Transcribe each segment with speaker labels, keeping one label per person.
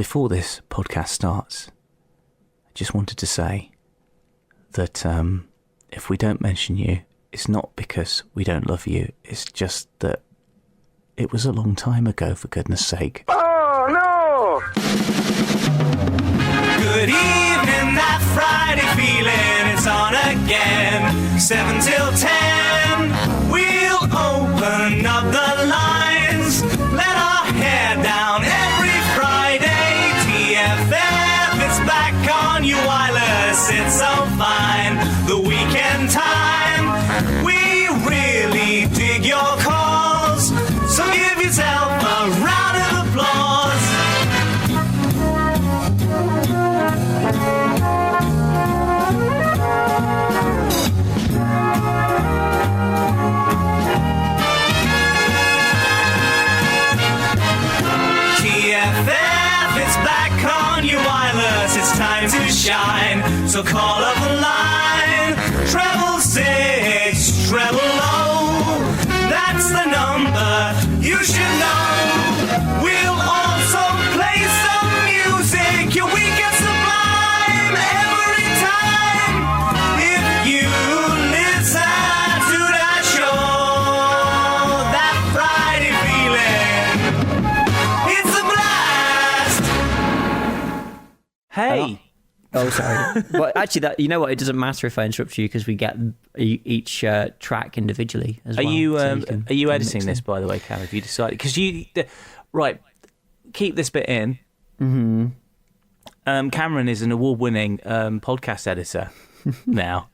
Speaker 1: before this podcast starts, I just wanted to say that if we don't mention you, it's not because we don't love you. It's just that it was a long time ago, for goodness sake.
Speaker 2: Oh, no!
Speaker 3: Good evening, that Friday feeling, it's on again. 7 till 10, we'll open up the lines. Let our hair down every Friday. TFF, it's back on your wireless, it's so fine. The weekend time, we really dig your calls. So give yourself a round of applause. TFF, it's back on your wireless, it's time to shine. So call up the line, treble 6, treble low. That's the number you should know. We'll also play some music, your weekend sublime every time. If you listen to that show, that Friday feeling, it's a blast.
Speaker 1: Hey!
Speaker 4: Oh, sorry. Well, actually, that, you know what? It doesn't matter if I interrupt you because we get each track individually as well.
Speaker 1: Are you
Speaker 4: so
Speaker 1: are you editing this, by the way, Cam? Have you decided? Because right, keep this bit in. Mm-hmm. Cameron is an award-winning podcast editor now.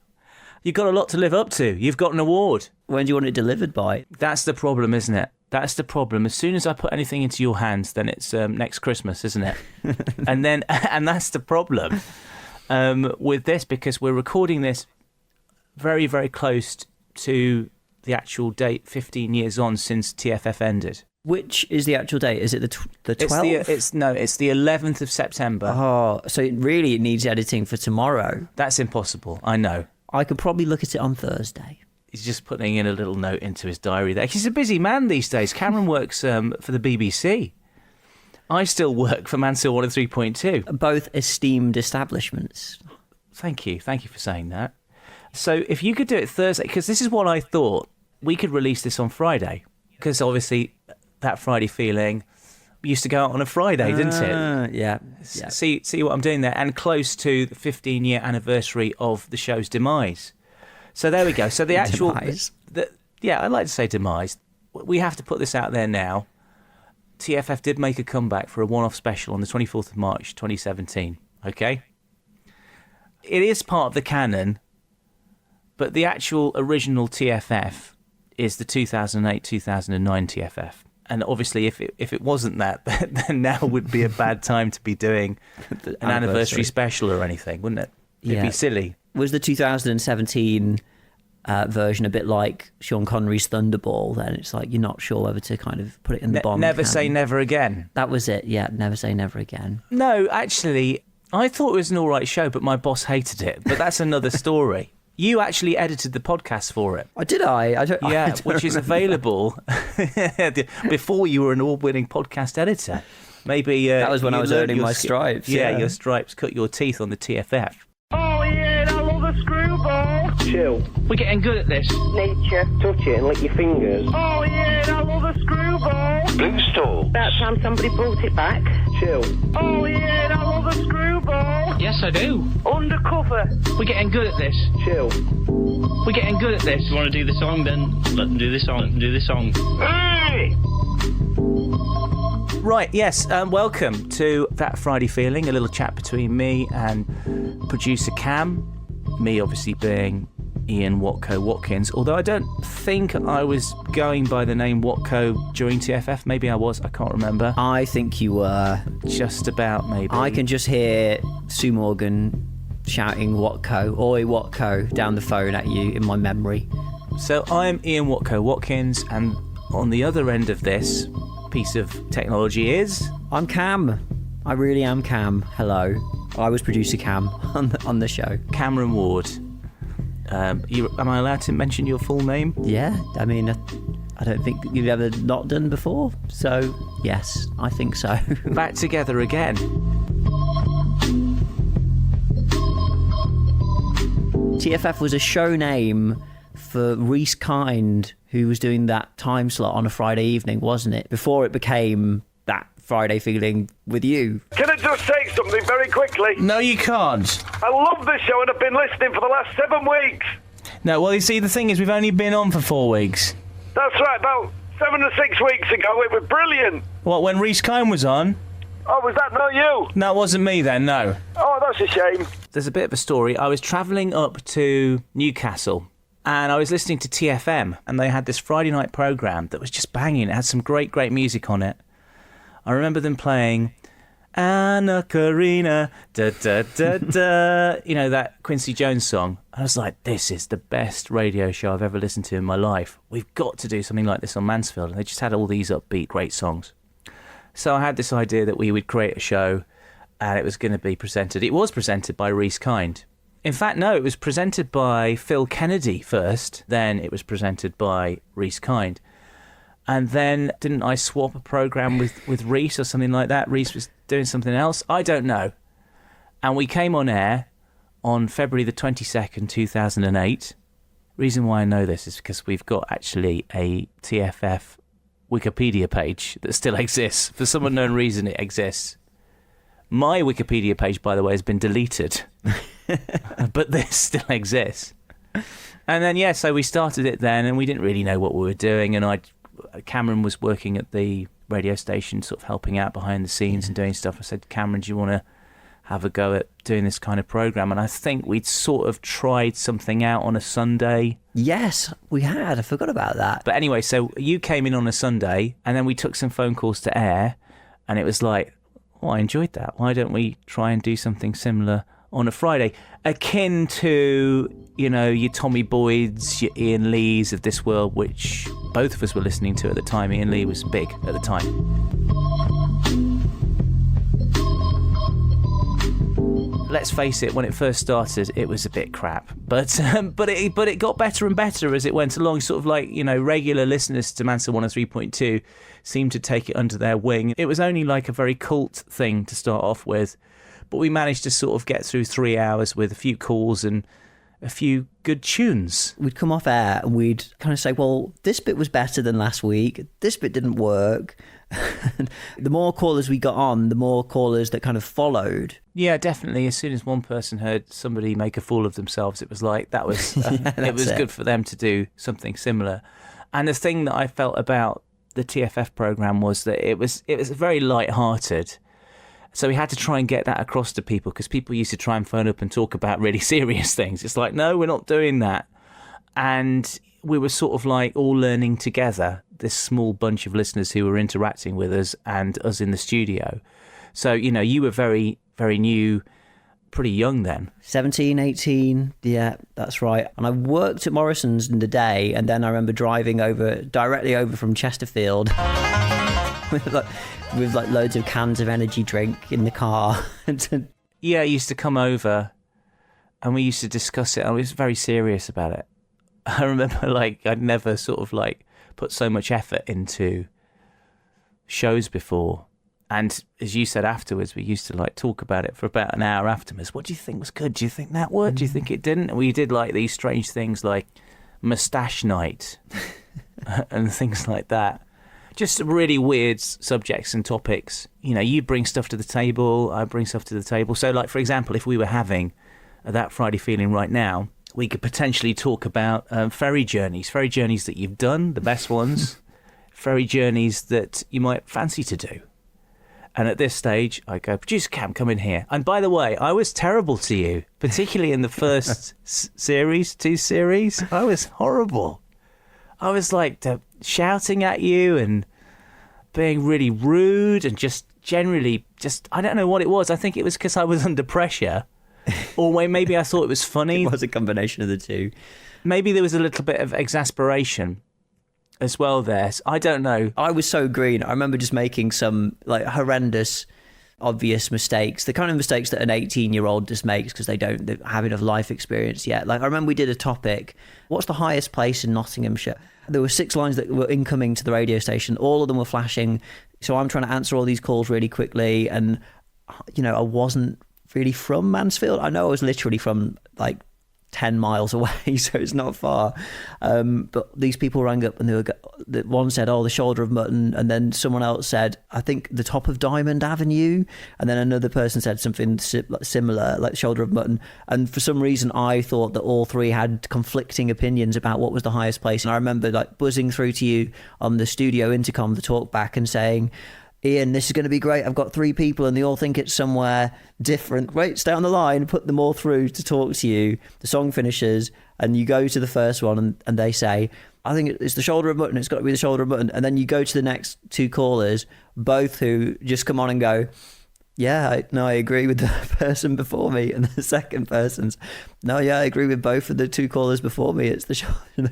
Speaker 1: You've got a lot to live up to. You've got an award.
Speaker 4: When do you want it delivered by?
Speaker 1: That's the problem, isn't it? That's the problem. As soon as I put anything into your hands, then it's next Christmas, isn't it? and that's the problem with this, because we're recording this very, very close to the actual date, 15 years on since TFF ended.
Speaker 4: Which is the actual date? Is it the 12th?
Speaker 1: It's the 11th of September.
Speaker 4: Oh, so it needs editing for tomorrow.
Speaker 1: That's impossible. I know.
Speaker 4: I could probably look at it on Thursday.
Speaker 1: He's just putting in a little note into his diary there. He's a busy man these days. Cameron works for the BBC. I still work for Mansfield 103.2.
Speaker 4: Both esteemed establishments.
Speaker 1: Thank you for saying that. So if you could do it Thursday, because this is what I thought, we could release this on Friday, because obviously that Friday feeling used to go out on a Friday, didn't it?
Speaker 4: Yeah.
Speaker 1: See what I'm doing there, and close to the 15-year anniversary of the show's demise. So there we go. So the actual
Speaker 4: Demise.
Speaker 1: I'd like to say demise. We have to put this out there now. TFF did make a comeback for a one-off special on the 24th of March 2017. Okay? It is part of the canon, but the actual original TFF is the 2008-2009 TFF. And obviously, if it wasn't that, then now would be a bad time to be doing an anniversary special or anything, wouldn't it? It'd be silly.
Speaker 4: Was the 2017 version a bit like Sean Connery's Thunderball? Then it's like you're not sure whether to kind of put it in the Bond.
Speaker 1: Never Say Never Again.
Speaker 4: That was it. Yeah, Never Say Never Again.
Speaker 1: No, actually, I thought it was an all right show, but my boss hated it. But that's another story. You actually edited the podcast for it.
Speaker 4: Did I?
Speaker 1: Which is available before you were an award-winning podcast editor. Maybe
Speaker 4: that was when I was earning my stripes.
Speaker 1: Yeah, your stripes cut your teeth on the TFF.
Speaker 2: Oh, yeah, I love a screwball.
Speaker 5: Chill.
Speaker 2: We're getting good at this.
Speaker 5: Nature. Touch it and lick your fingers.
Speaker 2: Oh, yeah, I love a screwball.
Speaker 5: Blue stall.
Speaker 6: About time somebody brought it back.
Speaker 5: Chill.
Speaker 2: Oh, yeah, I love a screwball.
Speaker 7: Yes, I do.
Speaker 2: Undercover.
Speaker 7: We're getting good at this.
Speaker 5: Chill.
Speaker 7: We're getting good at this.
Speaker 8: If you want to do the song, then let them do the song.
Speaker 2: Hey!
Speaker 1: Right, yes, welcome to That Friday Feeling, a little chat between me and producer Cam. Me, obviously, being Ian Watko Watkins, although I don't think I was going by the name Watko during TFF. Maybe I was, I can't remember.
Speaker 4: I think you were.
Speaker 1: Just about, maybe.
Speaker 4: I can just hear Sue Morgan shouting Watko, oi Watko, down the phone at you in my memory.
Speaker 1: So I'm Ian Watko Watkins, and on the other end of this piece of technology is...
Speaker 4: I'm Cam. I really am Cam. Hello. I was producer Cam on the show.
Speaker 1: Cameron Ward. Am I allowed to mention your full name?
Speaker 4: Yeah, I mean, I don't think you've ever not done before. So, yes, I think so.
Speaker 1: Back together again.
Speaker 4: TFF was a show name for Reese Kind, who was doing that time slot on a Friday evening, wasn't it? Before it became that Friday feeling with you.
Speaker 2: Can I just say something very quickly?
Speaker 7: No, you can't.
Speaker 2: I love this show and I've been listening for the last 7 weeks.
Speaker 7: No, well, you see, the thing is, we've only been on for 4 weeks.
Speaker 2: That's right, about 7 or 6 weeks ago, it was brilliant.
Speaker 7: What, when Reese Kine was on?
Speaker 2: Oh, was that not you?
Speaker 7: No, it wasn't me then, no.
Speaker 2: Oh, that's a shame.
Speaker 1: There's a bit of a story. I was travelling up to Newcastle and I was listening to TFM and they had this Friday night programme that was just banging. It had some great, great music on it. I remember them playing Anna Karina, da da da da, you know, that Quincy Jones song. I was like, this is the best radio show I've ever listened to in my life. We've got to do something like this on Mansfield. And they just had all these upbeat, great songs. So I had this idea that we would create a show and it was going to be presented. It was presented by Reese Kind. In fact, no, it was presented by Phil Kennedy first. Then it was presented by Reese Kind. And then didn't I swap a programme with Reese or something like that? Reese was doing something else. I don't know. And we came on air on February the 22nd, 2008. Reason why I know this is because we've got actually a TFF Wikipedia page that still exists. For some unknown reason, it exists. My Wikipedia page, by the way, has been deleted. But this still exists. And then, yeah, so we started it then, and we didn't really know what we were doing. And Cameron was working at the radio station, sort of helping out behind the scenes and doing stuff. I said, Cameron, do you want to have a go at doing this kind of programme? And I think we'd sort of tried something out on a Sunday.
Speaker 4: Yes, we had. I forgot about that.
Speaker 1: But anyway, so you came in on a Sunday, and then we took some phone calls to air, and it was like, oh, I enjoyed that. Why don't we try and do something similar on a Friday? Akin to, you know, your Tommy Boyds, your Ian Lees of this world, which both of us were listening to at the time. Ian Lee was big at the time. Let's face it, when it first started, it was a bit crap. But it got better and better as it went along. Sort of like, you know, regular listeners to Mansfield 103.2 seemed to take it under their wing. It was only like a very cult thing to start off with. But we managed to sort of get through 3 hours with a few calls and a few good tunes.
Speaker 4: We'd come off air and we'd kind of say, well, this bit was better than last week. This bit didn't work. The more callers we got on, the more callers that kind of followed.
Speaker 1: Yeah, definitely. As soon as one person heard somebody make a fool of themselves, it was like that was it was good for them to do something similar. And the thing that I felt about the TFF programme was that it was very light-hearted. So we had to try and get that across to people, because people used to try and phone up and talk about really serious things. It's like, no, we're not doing that. And we were sort of like all learning together, this small bunch of listeners who were interacting with us and us in the studio. So, you know, you were very, very new, pretty young then.
Speaker 4: 17, 18, yeah, that's right. And I worked at Morrison's in the day, and then I remember driving directly over from Chesterfield with loads of cans of energy drink in the car.
Speaker 1: Yeah, he used to come over and we used to discuss it. I was very serious about it. I remember, like, I'd never sort of like put so much effort into shows before. And as you said afterwards, we used to like talk about it for about an hour afterwards. What do you think was good? Do you think that worked? Do you think it didn't? And we did like these strange things like moustache night and things like that. Just really weird subjects and topics. You know, you bring stuff to the table, I bring stuff to the table. So, like, for example, if we were having that Friday feeling right now, we could potentially talk about ferry journeys that you've done, the best ones, ferry journeys that you might fancy to do. And at this stage, I go, Producer Cam, come in here. And by the way, I was terrible to you, particularly in the first two series. I was horrible. I was like shouting at you and being really rude and just generally I don't know what it was. I think it was because I was under pressure, or maybe I thought it was funny.
Speaker 4: It was a combination of the two.
Speaker 1: Maybe there was a little bit of exasperation as well there. I don't know.
Speaker 4: I was so green. I remember just making some like horrendous obvious mistakes, the kind of mistakes that an 18-year-old just makes because they don't have enough life experience yet. Like, I remember we did a topic, what's the highest place in Nottinghamshire? There were 6 lines that were incoming to the radio station. All of them were flashing. So I'm trying to answer all these calls really quickly. And, you know, I wasn't really from Mansfield. I know I was literally from like 10 miles away, so it's not far. But these people rang up and one said, oh, the shoulder of mutton. And then someone else said, I think the top of Diamond Avenue. And then another person said something similar, like shoulder of mutton. And for some reason, I thought that all 3 had conflicting opinions about what was the highest place. And I remember like buzzing through to you on the studio intercom, the talk back, and saying, Ian, this is going to be great. I've got 3 people and they all think it's somewhere different. Great, stay on the line, put them all through to talk to you. The song finishes and you go to the first one and they say, I think it's the shoulder of mutton. It's got to be the shoulder of mutton. And then you go to the next 2 callers, both who just come on and go, yeah, I agree with the person before me. And the second person's, no, yeah, I agree with both of the 2 callers before me. It's the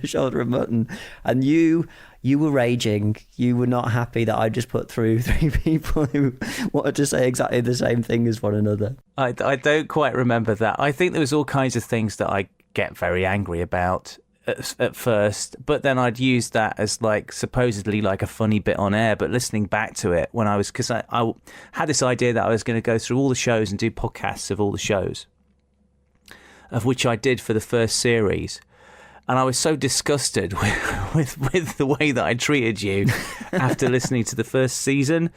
Speaker 4: shoulder of mutton. And you were raging. You were not happy that I just put through 3 people who wanted to say exactly the same thing as one another.
Speaker 1: I don't quite remember that. I think there was all kinds of things that I get very angry about at first, but then I'd use that as like supposedly like a funny bit on air. But listening back to it when I was, because I had this idea that I was going to go through all the shows and do podcasts of all the shows, of which I did for the first series. And I was so disgusted with the way that I treated you after listening to the first season.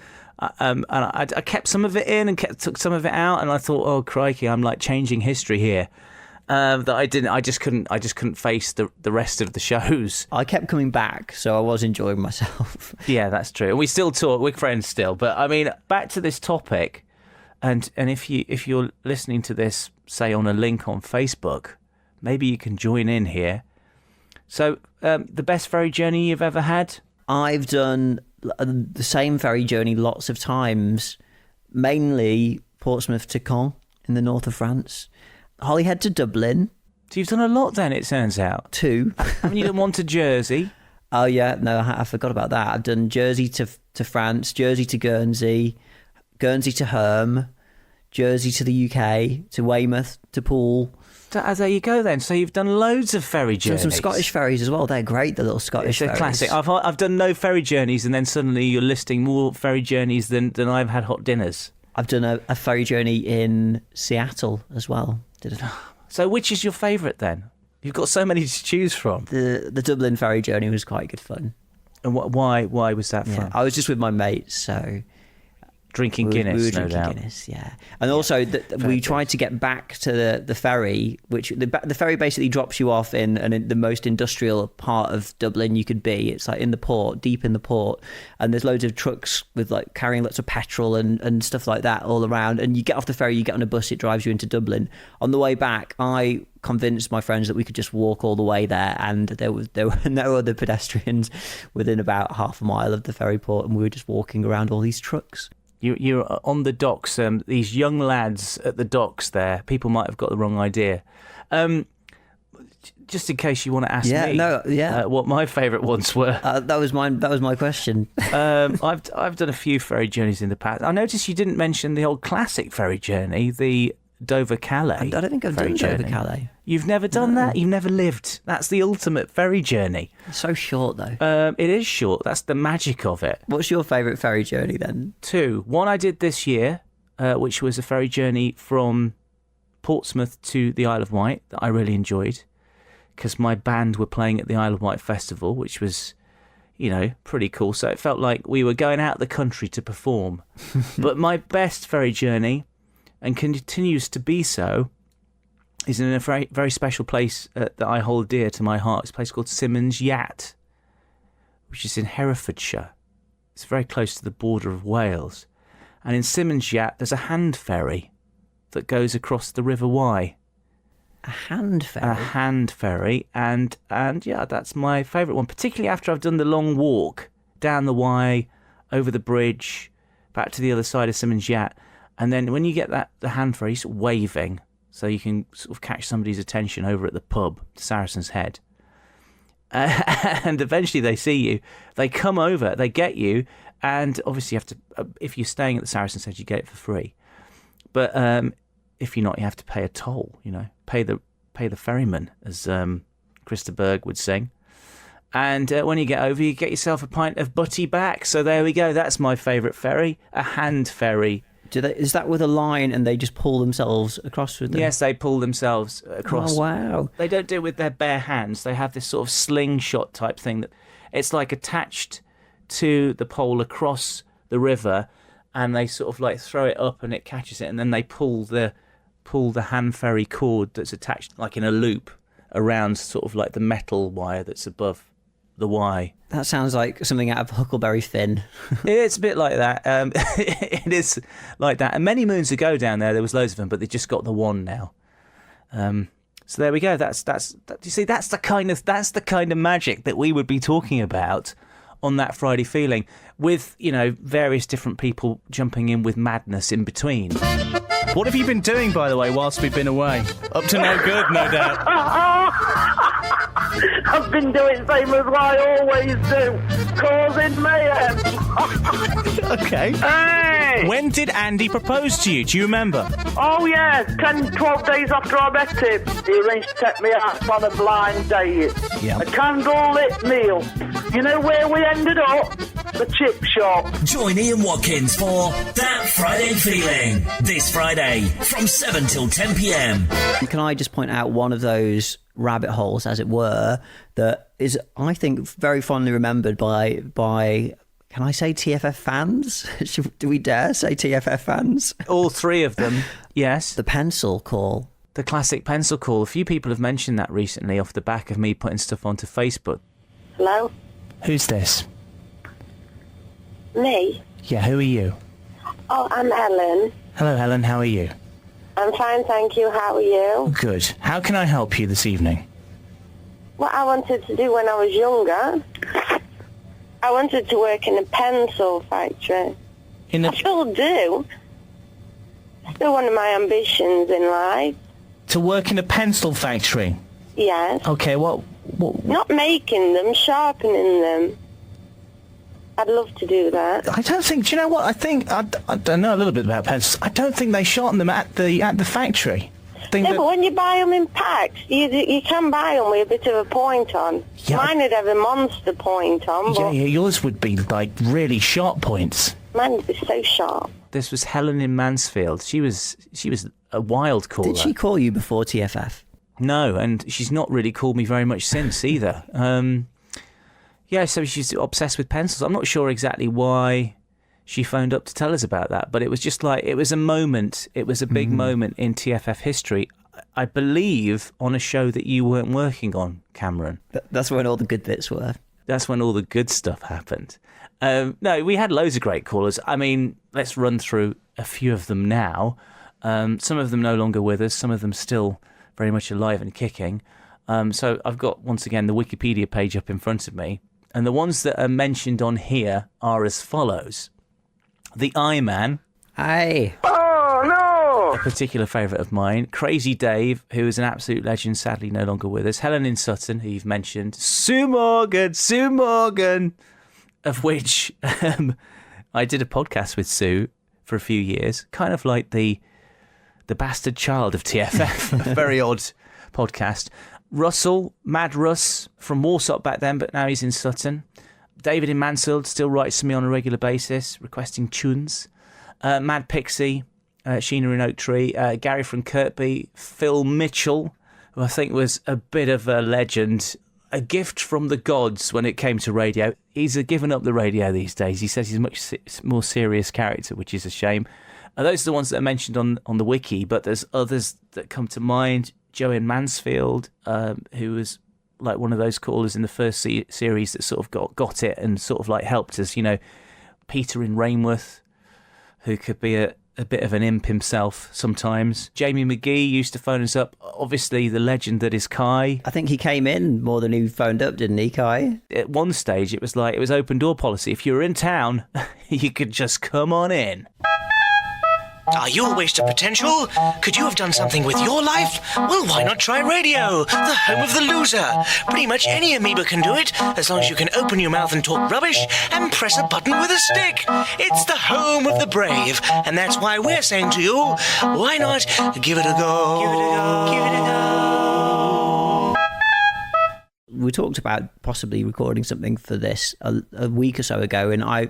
Speaker 1: And I kept some of it in and took some of it out. And I thought, oh, crikey, I'm like changing history here. That I just couldn't face the rest of the shows. I
Speaker 4: kept coming back, so I was enjoying myself.
Speaker 1: Yeah, that's true. We still talk, we're friends still. But I mean, back to this topic. And if you're listening to this, say on a link on Facebook, maybe you can join in here. So, the best ferry journey you've ever had?
Speaker 4: I've done the same ferry journey lots of times, mainly Portsmouth to Caen in the north of France, Holyhead to Dublin.
Speaker 1: So you've done a lot then, it turns out.
Speaker 4: 2.
Speaker 1: Haven't you done one to Jersey?
Speaker 4: Oh, yeah, no, I forgot about that. I've done Jersey to France, Jersey to Guernsey, Guernsey to Herm, Jersey to the UK, to Weymouth, to Poole.
Speaker 1: So, there you go then. So you've done loads of ferry journeys.
Speaker 4: Some Scottish ferries as well. They're great, the little Scottish ferries.
Speaker 1: It's a classic. I've done no ferry journeys, and then suddenly you're listing more ferry journeys than I've had hot dinners.
Speaker 4: I've done a ferry journey in Seattle as well.
Speaker 1: So which is your favourite then? You've got so many to choose from.
Speaker 4: The Dublin ferry journey was quite good fun.
Speaker 1: And why was that fun?
Speaker 4: I was just with my mates, so...
Speaker 1: Drinking Guinness,
Speaker 4: we were drinking
Speaker 1: no doubt.
Speaker 4: Guinness, yeah. And also, we tried to get back to the ferry, which the ferry basically drops you off in the most industrial part of Dublin you could be. It's like in the port, deep in the port, and there's loads of trucks with like carrying lots of petrol and stuff like that all around. And you get off the ferry, you get on a bus, it drives you into Dublin. On the way back, I convinced my friends that we could just walk all the way there, and there were no other pedestrians within about half a mile of the ferry port, and we were just walking around all these trucks.
Speaker 1: You're on the docks, these young lads at the docks there, people might have got the wrong idea. Just in case you want to ask me what my favourite ones were.
Speaker 4: That was my question.
Speaker 1: I've done a few ferry journeys in the past. I noticed you didn't mention the old classic ferry journey, the Dover-Calais.
Speaker 4: I don't think I've done Dover-Calais.
Speaker 1: You've never done that? You've never lived. That's the ultimate ferry journey.
Speaker 4: It's so short, though.
Speaker 1: It is short. That's the magic of it.
Speaker 4: What's your favourite ferry journey, then?
Speaker 1: 2. One I did this year, which was a ferry journey from Portsmouth to the Isle of Wight that I really enjoyed, because my band were playing at the Isle of Wight Festival, which was, pretty cool. So it felt like we were going out the country to perform. But my best ferry journey, and continues to be so, is in a very, very special place that I hold dear to my heart. It's a place called Symonds Yat, which is in Herefordshire. It's very close to the border of Wales. And in Symonds Yat, there's a hand ferry that goes across the River Wye.
Speaker 4: A hand ferry?
Speaker 1: A hand ferry. And yeah, that's my favourite one, particularly after I've done the long walk down the Wye, over the bridge, back to the other side of Symonds Yat. And then when you get the hand ferry, it's waving, so you can sort of catch somebody's attention over at the pub, Saracen's Head. And eventually they see you, they come over, they get you, And obviously you have to, if you're staying at the Saracen's Head, you get it for free. But if you're not, you have to pay a toll, pay the ferryman, as Krista Berg would sing. And when you get over, you get yourself a pint of butty back. So there we go. That's my favourite ferry, a hand ferry.
Speaker 4: Is that with a line and they just pull themselves across with them?
Speaker 1: Yes, they pull themselves across.
Speaker 4: Oh, wow.
Speaker 1: They don't do it with their bare hands. They have this sort of slingshot type thing that it's like attached to the pole across the river, and they sort of like throw it up and it catches it, and then they pull the hand ferry cord that's attached like in a loop around sort of like the metal wire that's above the Y.
Speaker 4: That sounds like something out of Huckleberry Finn.
Speaker 1: It's a bit like that. It is like that. And many moons ago down there was loads of them, but they just got the one now. So there we go. That's you see, that's the kind of magic that we would be talking about on that Friday feeling, with various different people jumping in with madness in between.
Speaker 7: What have you been doing, by the way, whilst we've been away? Up to no good, no doubt.
Speaker 2: I've been doing the same as I always do, causing mayhem.
Speaker 7: Okay.
Speaker 2: Hey!
Speaker 7: When did Andy propose to you? Do you remember?
Speaker 2: Oh yeah, 10, 12 days after I met him, he arranged to take me out on a blind date.
Speaker 7: Yeah.
Speaker 2: A candle-lit meal. You know where we ended up? The chip shop.
Speaker 3: Join Ian Watkins for That Friday Feeling this Friday from 7 till 10 p.m.
Speaker 4: Can I just point out one of those rabbit holes, as it were, that is, I think, very fondly remembered by can I say TFF fans? Do we dare say TFF fans?
Speaker 1: All three of them, yes.
Speaker 4: The pencil call.
Speaker 1: The classic pencil call. A few people have mentioned that recently off the back of me putting stuff onto Facebook.
Speaker 6: Hello?
Speaker 7: Who's this?
Speaker 6: Me?
Speaker 7: Yeah, who are you?
Speaker 6: Oh, I'm Ellen.
Speaker 7: Hello, Helen. How are you?
Speaker 6: I'm fine, thank you. How are you?
Speaker 7: Good. How can I help you this evening?
Speaker 6: What I wanted to do when I was younger, I wanted to work in a pencil factory. I still do. Still one of my ambitions in life.
Speaker 7: To work in a pencil factory?
Speaker 6: Yes.
Speaker 7: Okay, what?
Speaker 6: Not making them, sharpening them. I'd love to do that.
Speaker 7: I don't think. Do you know what? I think I don't know a little bit about pencils. I don't think they sharpen them at the factory.
Speaker 6: Yeah, but when you buy them in packs, you can buy them with a bit of a point on.
Speaker 7: Yeah.
Speaker 6: Mine would have a monster point on, but
Speaker 7: Yeah, yours would be like really sharp points.
Speaker 6: mine would be so sharp.
Speaker 1: This was Helen in Mansfield. She was a wild caller.
Speaker 4: Did she call you before TFF?
Speaker 1: No, and she's not really called me very much since either. Yeah, so she's obsessed with pencils. I'm not sure exactly why she phoned up to tell us about that, but it was just like, it was a moment. It was a big moment in TFF history. I believe on a show that you weren't working on, Cameron.
Speaker 4: That's when all the good bits were.
Speaker 1: That's when all the good stuff happened. No, we had loads of great callers. I mean, let's run through a few of them now. Some of them no longer with us. Some of them still very much alive and kicking. So I've got, once again, the Wikipedia page up in front of me. And the ones that are mentioned on here are as follows. The I-Man.
Speaker 4: Aye.
Speaker 2: Oh, no!
Speaker 1: A particular favourite of mine. Crazy Dave, who is an absolute legend, sadly no longer with us. Helen in Sutton, who you've mentioned. Sue Morgan, of which I did a podcast with Sue for a few years. Kind of like the bastard child of TFF. A very odd podcast. Russell, Mad Russ, from Warsop back then, but now he's in Sutton. David in Mansfield still writes to me on a regular basis, requesting tunes. Mad Pixie, Sheena in Oak Tree, Gary from Kirkby, Phil Mitchell, who I think was a bit of a legend, a gift from the gods when it came to radio. He's given up the radio these days. He says he's a much more serious character, which is a shame. Those are the ones that are mentioned on the wiki, but there's others that come to mind. Joe in Mansfield, who was like one of those callers in the first series that sort of got it and sort of like helped us, Peter in Rainworth, who could be a bit of an imp himself sometimes. Jamie McGee used to phone us up. Obviously, the legend that is Kai.
Speaker 4: I think he came in more than he phoned up, didn't he, Kai?
Speaker 1: At one stage, it was open door policy. If you were in town, you could just come on in.
Speaker 9: Are you a waste of potential? Could you have done something with your life? Well, why not try radio, the home of the loser? Pretty much any amoeba can do it, as long as you can open your mouth and talk rubbish and press a button with a stick. It's the home of the brave, and that's why we're saying to you, why not give it a go? Give it a go. Give it a go.
Speaker 4: We talked about possibly recording something for this a week or so ago, and I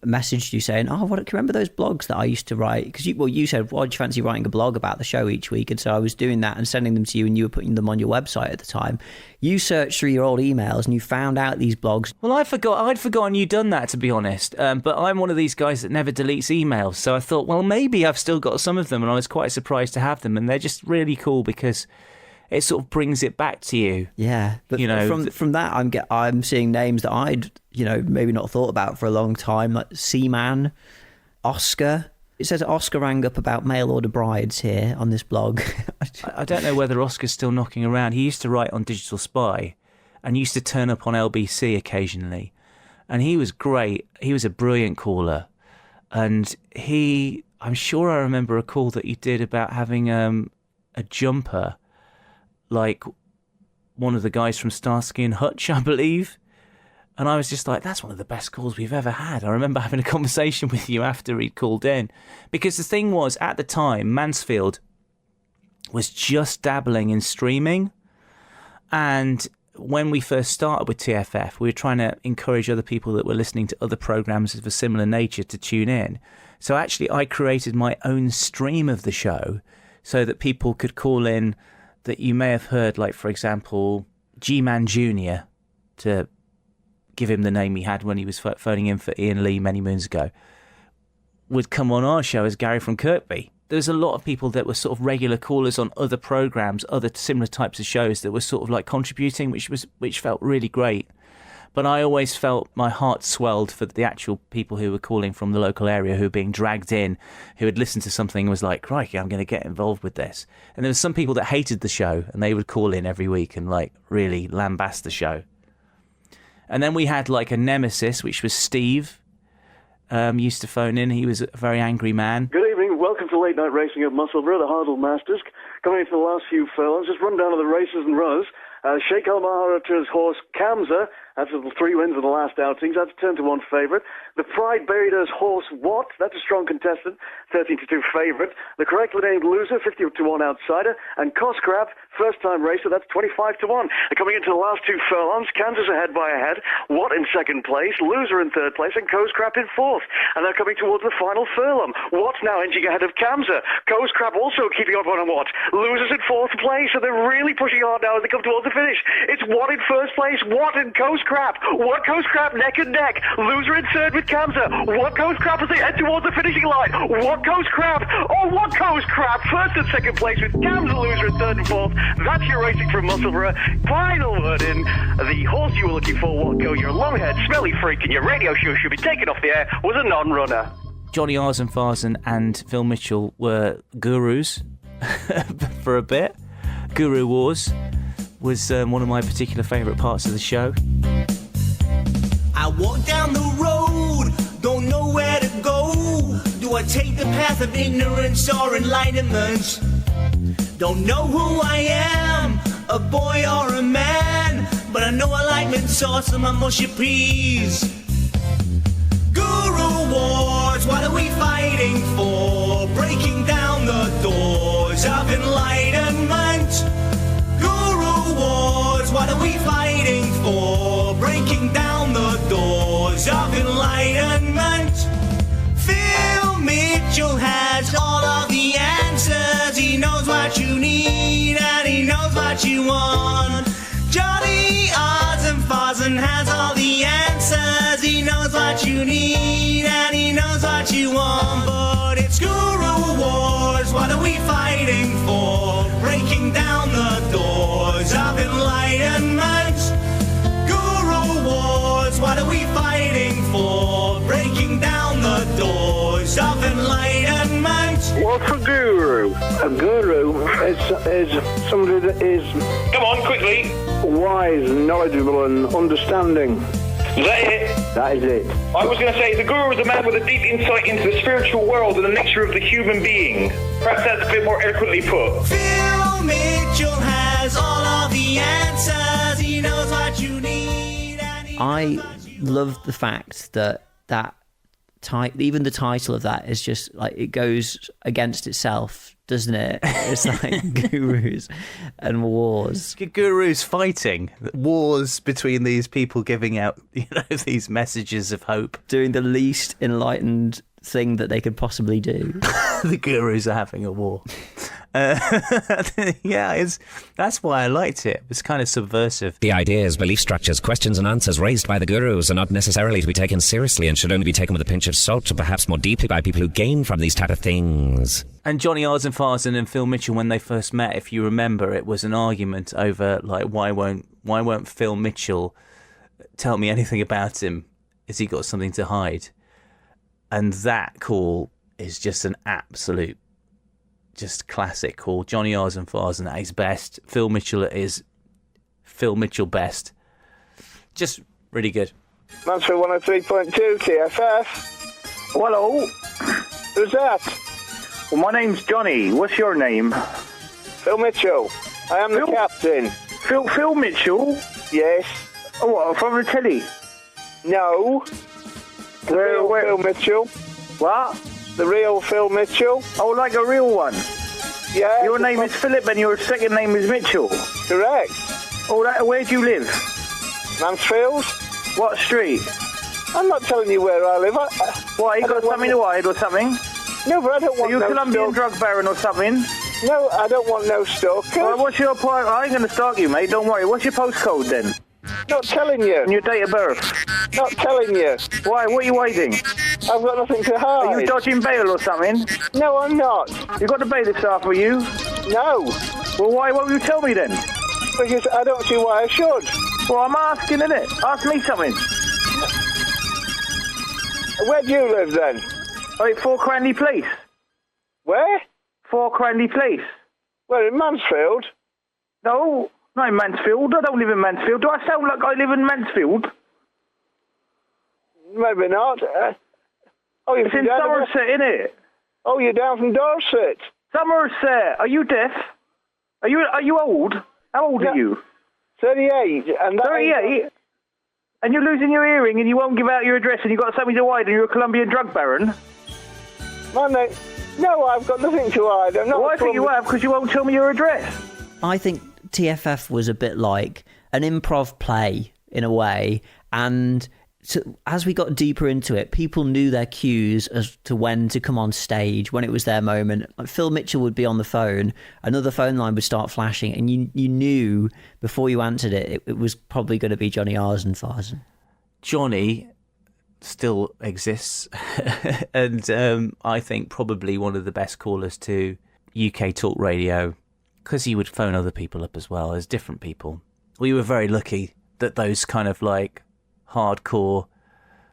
Speaker 4: messaged you saying, can you remember those blogs that I used to write? Because you said, do you fancy writing a blog about the show each week? And so I was doing that and sending them to you, and you were putting them on your website at the time. You searched through your old emails and you found out these blogs.
Speaker 1: Well, I'd forgotten you'd done that, to be honest. But I'm one of these guys that never deletes emails. So I thought, well, maybe I've still got some of them, and I was quite surprised to have them. And they're just really cool because it sort of brings it back to you.
Speaker 4: Yeah, but from that, I'm seeing names that I'd maybe not thought about for a long time, like Seaman, Oscar. It says Oscar rang up about mail order brides here on this blog.
Speaker 1: I don't know whether Oscar's still knocking around. He used to write on Digital Spy, and used to turn up on LBC occasionally, and he was great. He was a brilliant caller, and I'm sure I remember a call that he did about having a jumper, like one of the guys from Starsky and Hutch, I believe. And I was just like, that's one of the best calls we've ever had. I remember having a conversation with you after he'd called in. Because the thing was, at the time, Mansfield was just dabbling in streaming. And when we first started with TFF, we were trying to encourage other people that were listening to other programs of a similar nature to tune in. So actually, I created my own stream of the show so that people could call in that you may have heard, like, for example, G-Man Jr., to give him the name he had when he was phoning in for Ian Lee many moons ago, would come on our show as Gary from Kirkby. There's a lot of people that were sort of regular callers on other programs, other similar types of shows that were sort of like contributing, which felt really great. But I always felt my heart swelled for the actual people who were calling from the local area, who were being dragged in, who had listened to something and was like, crikey, I'm going to get involved with this. And there were some people that hated the show, and they would call in every week and like really lambast the show. And then we had like a nemesis, which was Steve, used to phone in. He was a very angry man.
Speaker 10: Good evening. Welcome to Late Night Racing at Musselburgh, the Hardle Masters. Coming into the last few furlongs, just run down to the races and rows. Sheikh Al Maharaja's horse, Kamsa, that's 3 wins in the last outings. That's a 10-1 favourite. The Pride Burieder's horse, What? That's a strong contestant, 13-2 favourite. The correctly named loser, 50-1 outsider. And Coscrap, first-time racer, that's 25-1. Coming into the last 2 furlongs, Kansas ahead by a head. What in second place, loser in third place, and Coscrap in fourth. And they're coming towards the final furlong. What now inching ahead of Kamsa. Coscrap also keeping on What. Losers in fourth place, and they're really pushing hard now as they come towards the finish. It's What in first place, What in Coscrap. What Coscrap neck and neck. Loser in third with Kamsa. What Coscrap as they head towards the finishing line. What Coscrap. Oh, What Coscrap. First and second place with Kamsa, loser in third and fourth. That's your racing from Musselburgh. Final word in. The horse you were looking for, Watko, your long-haired, smelly freak, and your radio show should be taken off the air, was a non-runner.
Speaker 1: Johnny Arzenfarzen and Phil Mitchell were gurus for a bit. Guru Wars was one of my particular favourite parts of the show.
Speaker 3: I walk down the road, don't know where to go. Do I take the path of ignorance or enlightenment? Don't know who I am, a boy or a man, but I know I like mint sauce on my mushy peas. Guru Wars, what are we fighting for? Breaking down the doors of enlightenment. Guru Wars, what are we fighting for? Breaking down the doors of enlightenment. Phil Mitchell has all of the answers. He knows what you need and he knows what you want. Johnny Arzenfarzen has all the answers. He knows what you need and he knows what you want. But it's Guru Wars, what are we fighting for? Breaking down the doors of enlightenment. Guru Wars, what are we fighting for? Breaking down the doors of enlightenment.
Speaker 10: What's a guru?
Speaker 5: A guru is somebody that is...
Speaker 10: Come on, quickly.
Speaker 5: Wise, knowledgeable and understanding.
Speaker 10: Is that it?
Speaker 5: That is it.
Speaker 11: I was going to say the guru is a man with a deep insight into the spiritual world and the nature of the human being. Perhaps that's a bit more eloquently put.
Speaker 3: Phil Mitchell has all of the answers. He knows what you need.
Speaker 4: I love the fact that even the title of that is just like, it goes against itself, doesn't it? It's like gurus and wars.
Speaker 1: Gurus fighting, wars between these people giving out, these messages of hope.
Speaker 4: Doing the least enlightened thing that they could possibly do.
Speaker 1: The gurus are having a war. That's why I liked it. It's kind of subversive.
Speaker 12: The ideas, belief structures, questions and answers raised by the gurus are not necessarily to be taken seriously and should only be taken with a pinch of salt, or perhaps more deeply by people who gain from these type of things.
Speaker 1: And Johnny Arzenfarzen and Phil Mitchell, when they first met, if you remember, it was an argument over like why won't Phil Mitchell tell me anything about him? Has he got something to hide? And that call is just an absolute, just classic call. Johnny Arzenfarzen at his best. Phil Mitchell at his Phil Mitchell best. Just really good.
Speaker 5: Mansfield 103.2 TFF.
Speaker 10: Hello.
Speaker 5: Who's that?
Speaker 10: Well, my name's Johnny. What's your name?
Speaker 5: Phil Mitchell. I am the captain.
Speaker 10: Phil Mitchell?
Speaker 5: Yes.
Speaker 10: Oh, what, from the telly?
Speaker 5: No. The real Phil Mitchell.
Speaker 10: What?
Speaker 5: The real Phil Mitchell.
Speaker 10: Oh, like a real one?
Speaker 5: Yeah.
Speaker 10: Your name is Philip and your second name is Mitchell?
Speaker 5: Correct.
Speaker 10: Oh, where do you live?
Speaker 5: Mansfield.
Speaker 10: What street?
Speaker 5: I'm not telling you where I live.
Speaker 10: Why, you got something to hide or something?
Speaker 5: No, but I don't want
Speaker 10: Are you a
Speaker 5: no
Speaker 10: Colombian drug baron or something?
Speaker 5: No, I don't want no stalkers.
Speaker 10: Well, what's your point? I ain't going to stalk you, mate. Don't worry. What's your postcode then?
Speaker 5: Not telling you.
Speaker 10: And your date of birth?
Speaker 5: Not telling you.
Speaker 10: Why? What are you hiding?
Speaker 5: I've got nothing to hide.
Speaker 10: Are you dodging bail or something?
Speaker 5: No, I'm not.
Speaker 10: You got to pay this off, will you?
Speaker 5: No.
Speaker 10: Well, why won't you tell me then?
Speaker 5: Because I don't see why I should.
Speaker 10: Well, I'm asking, innit? Ask me something.
Speaker 5: Where do you live then?
Speaker 10: Right, 4 Cranley Place.
Speaker 5: Where?
Speaker 10: 4 Cranley Place.
Speaker 5: Where, in Mansfield?
Speaker 10: No, not in Mansfield. I don't live in Mansfield. Do I sound like I live in Mansfield?
Speaker 5: Maybe not.
Speaker 10: It's in Somerset, innit?
Speaker 5: Oh, you're down from Dorset.
Speaker 10: Somerset. Are you deaf? Are you old? How old are you?
Speaker 5: 38. And
Speaker 10: 38? And you're losing your hearing and you won't give out your address and you've got something to hide and you're a Colombian drug baron?
Speaker 5: My name... No, I've got nothing to hide. I'm not.
Speaker 10: Well, I think you have because you won't tell me your address.
Speaker 4: I think TFF was a bit like an improv play in a way, and as we got deeper into it, people knew their cues as to when to come on stage, when it was their moment. Like Phil Mitchell would be on the phone, another phone line would start flashing, and you knew before you answered it was probably going to be Johnny Arzenfarzen.
Speaker 1: Johnny still exists and I think probably one of the best callers to UK talk radio, because he would phone other people up as well as different people. We were very lucky that those kind of like hardcore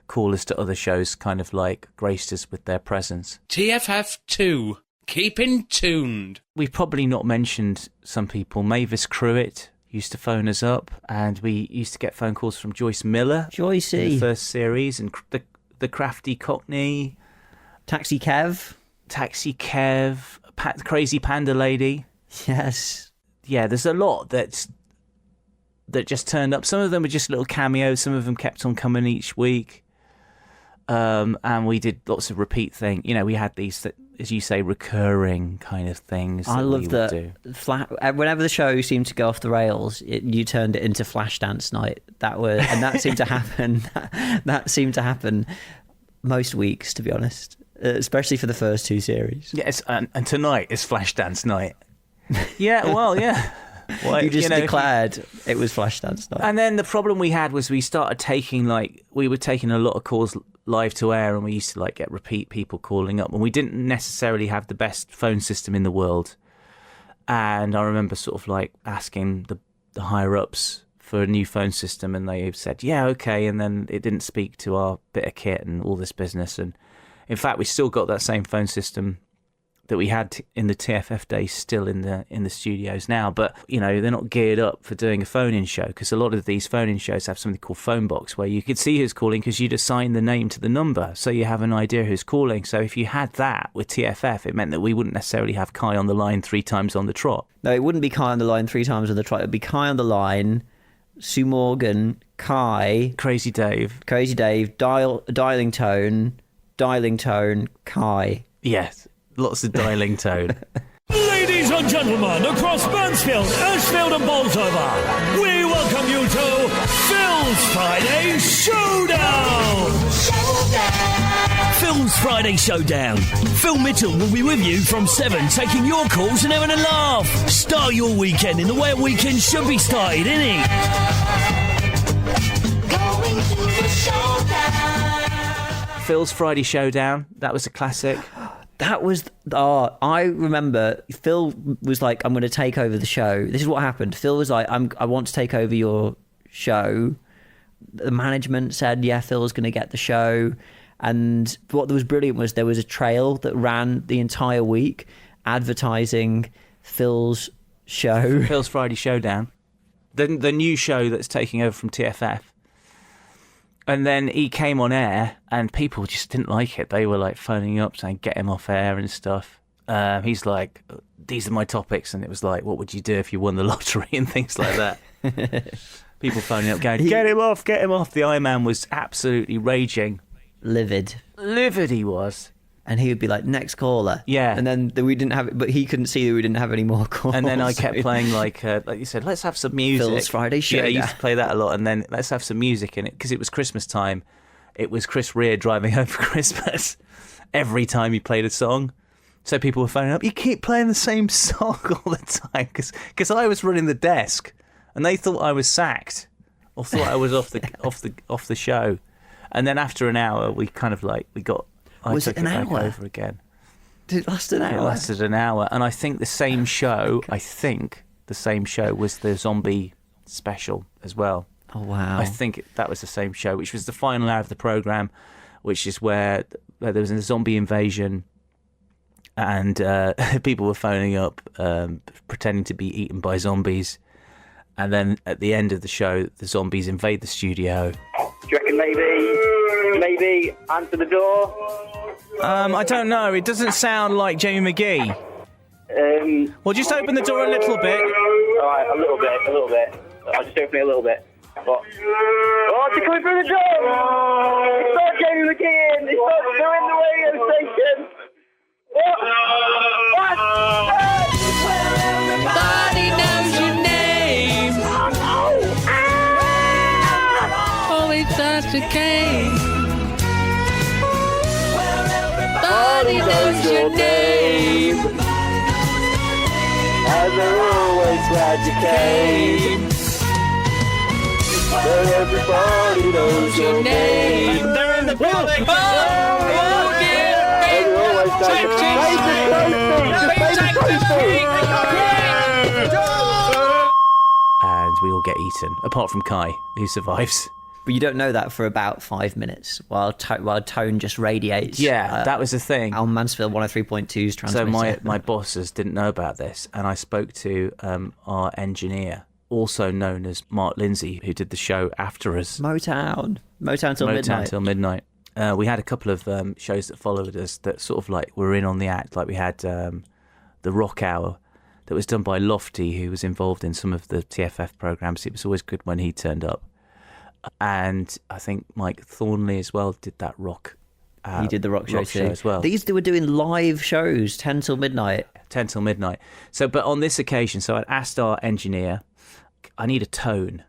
Speaker 1: callers to other shows kind of like graced us with their presence.
Speaker 13: TFF2, keeping tuned.
Speaker 1: We've probably not mentioned some people. Mavis Cruitt used to phone us up, and we used to get phone calls from Joyce Miller.
Speaker 4: Joycey.
Speaker 1: In the first series, and the Crafty Cockney.
Speaker 4: Taxi Kev.
Speaker 1: Crazy Panda Lady.
Speaker 4: Yes.
Speaker 1: Yeah, there's a lot that just turned up. Some of them were just little cameos. Some of them kept on coming each week. And we did lots of repeat things. You know, we had these, as you say, recurring kind of things.
Speaker 4: I love that. Whenever the show seemed to go off the rails, you turned it into Flashdance night. That seemed to happen. That seemed to happen most weeks, to be honest, especially for the first 2 series.
Speaker 1: Yes, and tonight is Flashdance night. Yeah, well, yeah.
Speaker 4: Well, you just declared it was Flashdance night.
Speaker 1: And then the problem we had was we started taking we were taking a lot of calls live to air, and we used to get repeat people calling up, and we didn't necessarily have the best phone system in the world. And I remember sort of asking the higher ups for a new phone system, and they said, yeah, okay. And then it didn't speak to our bit of kit and all this business. And in fact, we still got that same phone system that we had in the TFF days still in the studios now, but they're not geared up for doing a phone-in show, because a lot of these phone-in shows have something called phone box, where you could see who's calling because you'd assign the name to the number, so you have an idea who's calling. So if you had that with TFF, it meant that we wouldn't necessarily have Kai on the line 3 times on the trot.
Speaker 4: No, it wouldn't be Kai on the line 3 times on the trot. It'd be Kai on the line, Sue Morgan, Kai,
Speaker 1: Crazy Dave,
Speaker 4: dialing tone, Kai.
Speaker 1: Yes, lots of dialing tone.
Speaker 14: Ladies and gentlemen, across Mansfield, Ashfield and Bolsover, we welcome you to Phil's Friday Showdown! Phil's Friday Showdown. Phil Mitchell will be with you from 7, taking your calls and having a laugh. Start your weekend in the way a weekend should be started, innit?
Speaker 3: Going to the showdown.
Speaker 1: Phil's Friday Showdown, that was a classic.
Speaker 4: That was, I remember Phil was like, I'm going to take over the show. This is what happened. Phil was like, I want to take over your show. The management said, yeah, Phil's going to get the show. And what was brilliant was there was a trail that ran the entire week advertising Phil's show.
Speaker 1: Phil's Friday Showdown. The new show that's taking over from TFF. And then he came on air and people just didn't like it. They were like phoning up saying, get him off air and stuff. He's like, these are my topics. And it was like, what would you do if you won the lottery and things like that? People phoning up going, get him off. The Iron was absolutely raging.
Speaker 4: Livid
Speaker 1: he was.
Speaker 4: And he would be like, next caller.
Speaker 1: Yeah.
Speaker 4: And then we didn't have it, but he couldn't see that we didn't have any more calls.
Speaker 1: And then I kept playing like you said, let's have some music.
Speaker 4: Phil's Friday Showdown.
Speaker 1: Yeah, I used to play that a lot. And then let's have some music in it, because it was Christmas time. It was Chris Rea driving home for Christmas every time he played a song. So people were phoning up, you keep playing the same song all the time, because I was running the desk and they thought I was sacked or thought I was off the show. And then after an hour, we kind of like, I took it back over again.
Speaker 4: Did it last an hour?
Speaker 1: It lasted an hour. And I think the same show, was the zombie special as well.
Speaker 4: Oh, wow.
Speaker 1: I think that was the same show, which was the final hour of the programme, which is where there was a zombie invasion and people were phoning up, pretending to be eaten by zombies. And then at the end of the show, the zombies invade the studio.
Speaker 2: Do you reckon maybe answer the door?
Speaker 1: I don't know. It doesn't sound like Jamie McGee. Well, just open the door a little bit.
Speaker 2: All right, a little bit. I'll just open it a little bit. Oh, it's coming through the door! It's not Jamie McGee in! It's not doing the radio station! What?
Speaker 3: Well, everybody knows your name. Oh, it's such a game. Everybody knows your name.
Speaker 2: And they're always glad you came. But everybody knows your name.
Speaker 3: They're in the building. Oh, dear.
Speaker 2: And they're always glad you came.
Speaker 1: And we all get eaten, apart from Kai, who survives.
Speaker 4: But you don't know that for about 5 minutes while tone just radiates.
Speaker 1: Yeah, that was the thing.
Speaker 4: On Mansfield 103.2's transmitter.
Speaker 1: So my bosses didn't know about this, and I spoke to our engineer, also known as Mark Lindsay, who did the show after us.
Speaker 4: Motown till midnight.
Speaker 1: We had a couple of shows that followed us that sort of like were in on the act. Like we had the Rock Hour that was done by Lofty, who was involved in some of the TFF programmes. It was always good when he turned up. And I think Mike Thornley as well did that rock.
Speaker 4: He did the rock show too
Speaker 1: as well.
Speaker 4: They were doing live shows 10 till midnight.
Speaker 1: So, but on this occasion, so I'd asked our engineer, I need a tone.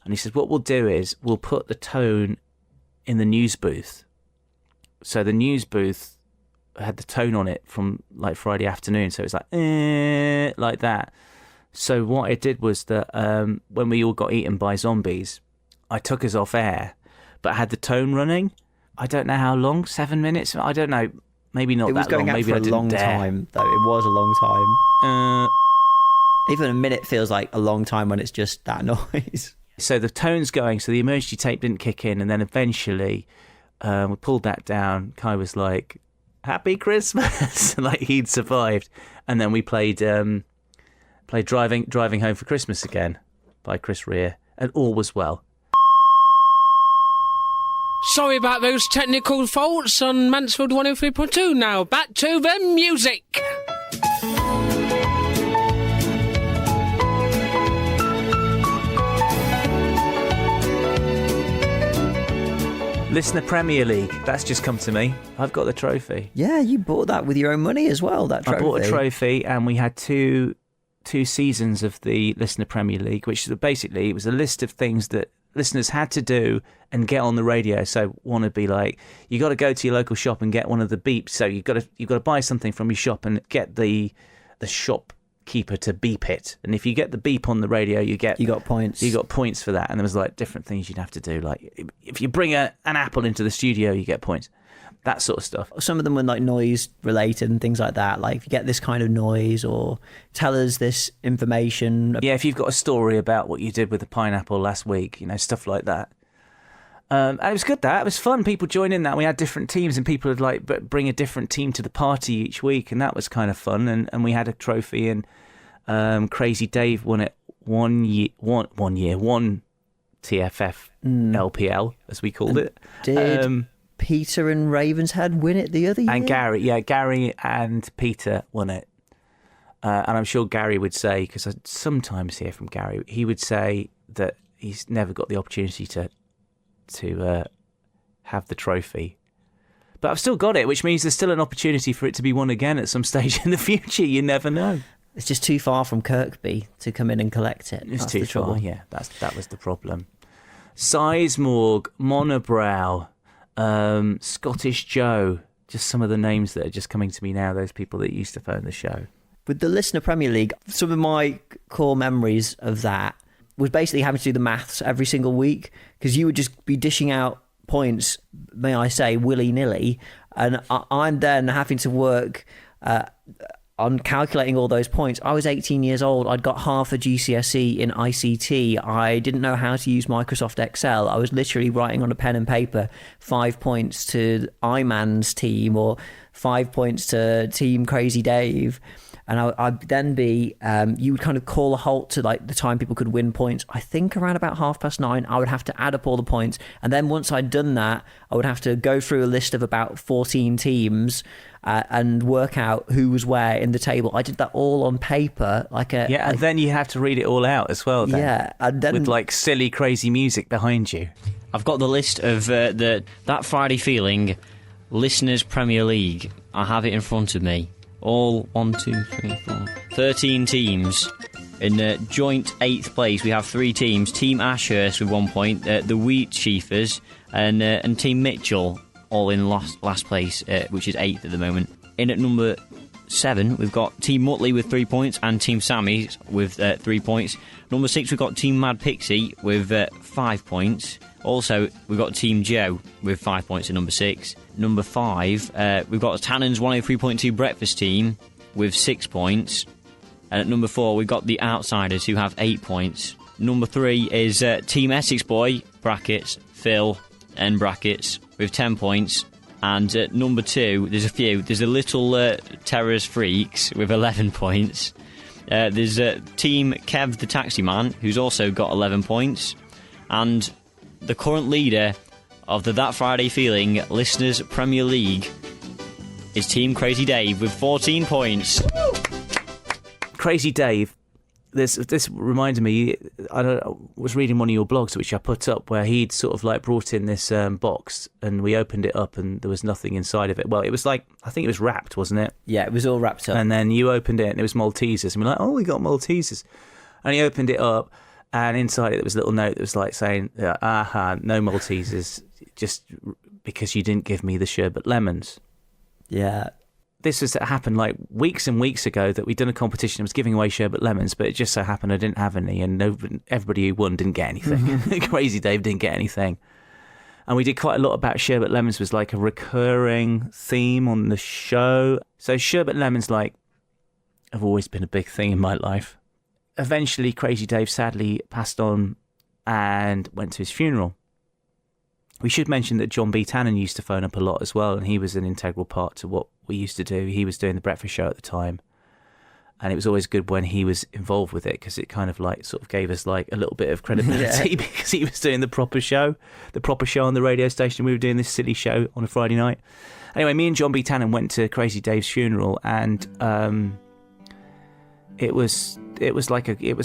Speaker 1: And he said, what we'll do is we'll put the tone in the news booth. So the news booth had the tone on it from like Friday afternoon. So it was like that. So what I did was that when we all got eaten by zombies, I took us off air, but I had the tone running. I don't know how long, 7 minutes? I don't know. Maybe not that long.
Speaker 4: It was going out for a long time, though. It was a long time. Even a minute feels like a long time when it's just that noise.
Speaker 1: So the tone's going, so the emergency tape didn't kick in, and then eventually we pulled that down. Kai was like, Happy Christmas. Like he'd survived. And then we played Driving Home for Christmas again by Chris Rea, and all was well.
Speaker 13: Sorry about those technical faults on Mansfield 103.2. Now back to the music.
Speaker 1: Listener Premier League, that's just come to me. I've got the trophy.
Speaker 4: Yeah, you bought that with your own money as well, that trophy.
Speaker 1: I bought a trophy, and we had two seasons of the Listener Premier League, which basically it was a list of things that listeners had to do and get on the radio. So one would be like, you got to go to your local shop and get one of the beeps. So you've got to buy something from your shop and get the shopkeeper to beep it. And if you get the beep on the radio, you got points. You got points for that. And there was like different things you'd have to do. Like if you bring an apple into the studio, you get points. That sort of stuff.
Speaker 4: Some of them were like noise related and things like that. Like if you get this kind of noise or tell us this information.
Speaker 1: Yeah, if you've got a story about what you did with the pineapple last week, stuff like that. And it was good. It was fun. People joined in that. We had different teams, and people would like bring a different team to the party each week, and that was kind of fun. And we had a trophy, and Crazy Dave won it one TFF LPL, as we called it.
Speaker 4: Did Peter and Ravenshead win it the other year?
Speaker 1: And Gary and Peter won it. And I'm sure Gary would say, because I sometimes hear from Gary, he would say that he's never got the opportunity to have the trophy. But I've still got it, which means there's still an opportunity for it to be won again at some stage in the future. You never know.
Speaker 4: It's just too far from Kirkby to come in and collect it.
Speaker 1: It's too far, yeah. That was the problem. Sizemorg, Monobrow, Scottish Joe, just some of the names that are just coming to me now, those people that used to phone the show.
Speaker 4: With the Listener Premier League, some of my core memories of that was basically having to do the maths every single week, because you would just be dishing out points, may I say, willy-nilly, and I'm then having to work on calculating all those points. I was 18 years old. I'd got half a GCSE in ICT. I didn't know how to use Microsoft Excel. I was literally writing on a pen and paper 5 points to Iman's team or 5 points to Team Crazy Dave. And I'd then be, you would kind of call a halt to like the time people could win points. I think around about 9:30, I would have to add up all the points. And then once I'd done that, I would have to go through a list of about 14 teams and work out who was where in the table. I did that all on paper.
Speaker 1: And then you have to read it all out as well. Then,
Speaker 4: yeah. And then,
Speaker 1: with like silly, crazy music behind you.
Speaker 15: I've got the list of That Friday Feeling Listeners Premier League. I have it in front of me. All 13 teams. In joint 8th place, we have 3 teams. Team Ashurst with 1 point, the Wheat Chiefers, and Team Mitchell, all in last place, which is 8th at the moment. In at number 7, we've got Team Mutley with 3 points, and Team Sammy with 3 points. Number 6, we've got Team Mad Pixie with 5 points. Also, we've got Team Joe with 5 points at number 6. Number 5, we've got Tannen's 103.2 Breakfast Team with 6 points. And at number 4, we've got the Outsiders who have 8 points. Number 3 is Team Essex Boy, brackets, Phil, end brackets, with 10 points. And at number 2, there's a few. There's a little Terrorist Freaks with 11 points. There's Team Kev the Taxi Man, who's also got 11 points. And the current leader of the That Friday Feeling Listeners Premier League is Team Crazy Dave with 14 points.
Speaker 1: Crazy Dave, this reminded me, I was reading one of your blogs which I put up where he'd sort of like brought in this box and we opened it up and there was nothing inside of it. Well, it was like, I think it was wrapped, wasn't it?
Speaker 4: Yeah, it was all wrapped up.
Speaker 1: And then you opened it and it was Maltesers and we're like, oh, we got Maltesers. And he opened it up and inside it there was a little note that was like saying, no Maltesers, just because you didn't give me the sherbet lemons.
Speaker 4: Yeah.
Speaker 1: This happened like weeks and weeks ago that we'd done a competition. I was giving away sherbet lemons, but it just so happened I didn't have any, and everybody who won didn't get anything. Crazy Dave didn't get anything. And we did quite a lot about sherbet lemons. It was like a recurring theme on the show. So sherbet lemons have always been a big thing in my life. Eventually, Crazy Dave sadly passed on and went to his funeral. We should mention that John B. Tannen used to phone up a lot as well, and he was an integral part to what we used to do. He was doing the breakfast show at the time, and it was always good when he was involved with it, because it kind of like sort of gave us like a little bit of credibility because he was doing the proper show on the radio station. We were doing this silly show on a Friday night. Anyway, me and John B. Tannen went to Crazy Dave's funeral, and it was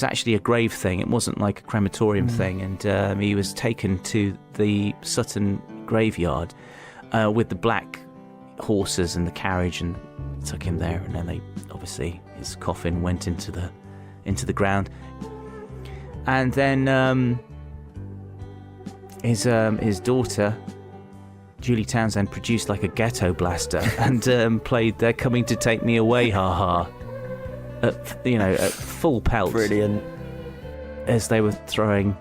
Speaker 1: actually a grave thing. It wasn't like a crematorium thing, and he was taken to the Sutton graveyard with the black horses and the carriage, and took him there, and then they obviously his coffin went into the ground, and then his daughter Julie Townsend produced like a ghetto blaster and played "They're Coming to Take Me Away, Ha Ha" at full pelt.
Speaker 4: Brilliant.
Speaker 1: As they were throwing,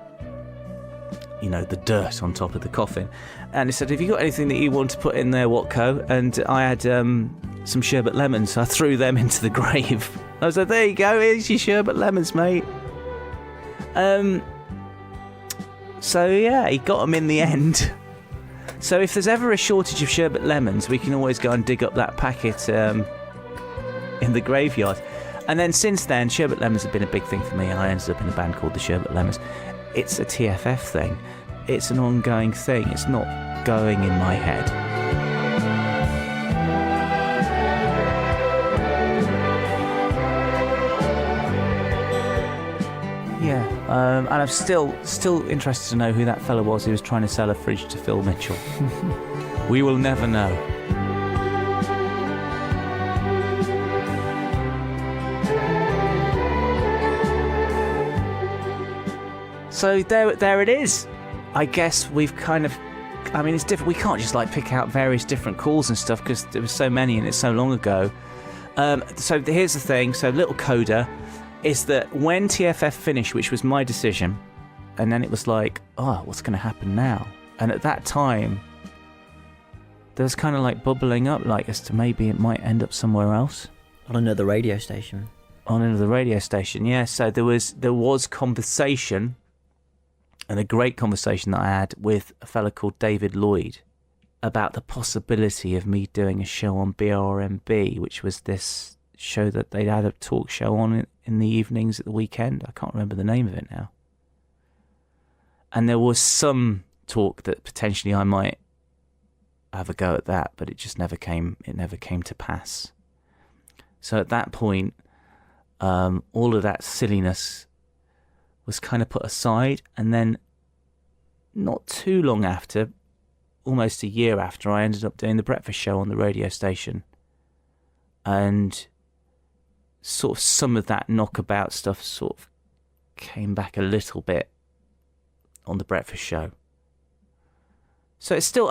Speaker 1: the dirt on top of the coffin. And he said, "Have you got anything that you want to put in there, Watko?" And I had some sherbet lemons, so I threw them into the grave. I was like, "There you go, here's your sherbet lemons, mate." So yeah, he got them in the end. So if there's ever a shortage of sherbet lemons, we can always go and dig up that packet in the graveyard. And then since then, sherbet lemons have been a big thing for me, and I ended up in a band called the Sherbet Lemons. It's a TFF thing. It's an ongoing thing. It's not going in my head. Yeah, and I'm still interested to know who that fella was who was trying to sell a fridge to Phil Mitchell. We will never know. So there it is. I guess we've kind of... I mean, it's different. We can't just like pick out various different calls and stuff because there was so many and it's so long ago. So here's the thing. So little coda is that when TFF finished, which was my decision, and then it was like, oh, what's going to happen now? And at that time, there was kind of like bubbling up, like as to maybe it might end up somewhere else.
Speaker 4: On another radio station.
Speaker 1: On another radio station, yeah. So there was conversation. And a great conversation that I had with a fella called David Lloyd about the possibility of me doing a show on BRMB, which was this show that they'd had a talk show on in the evenings at the weekend. I can't remember the name of it now. And there was some talk that potentially I might have a go at that, but it just never came to pass. So at that point, all of that silliness was kind of put aside, and then not too long after, almost a year after, I ended up doing the breakfast show on the radio station, and sort of some of that knockabout stuff sort of came back a little bit on the breakfast show. So it's still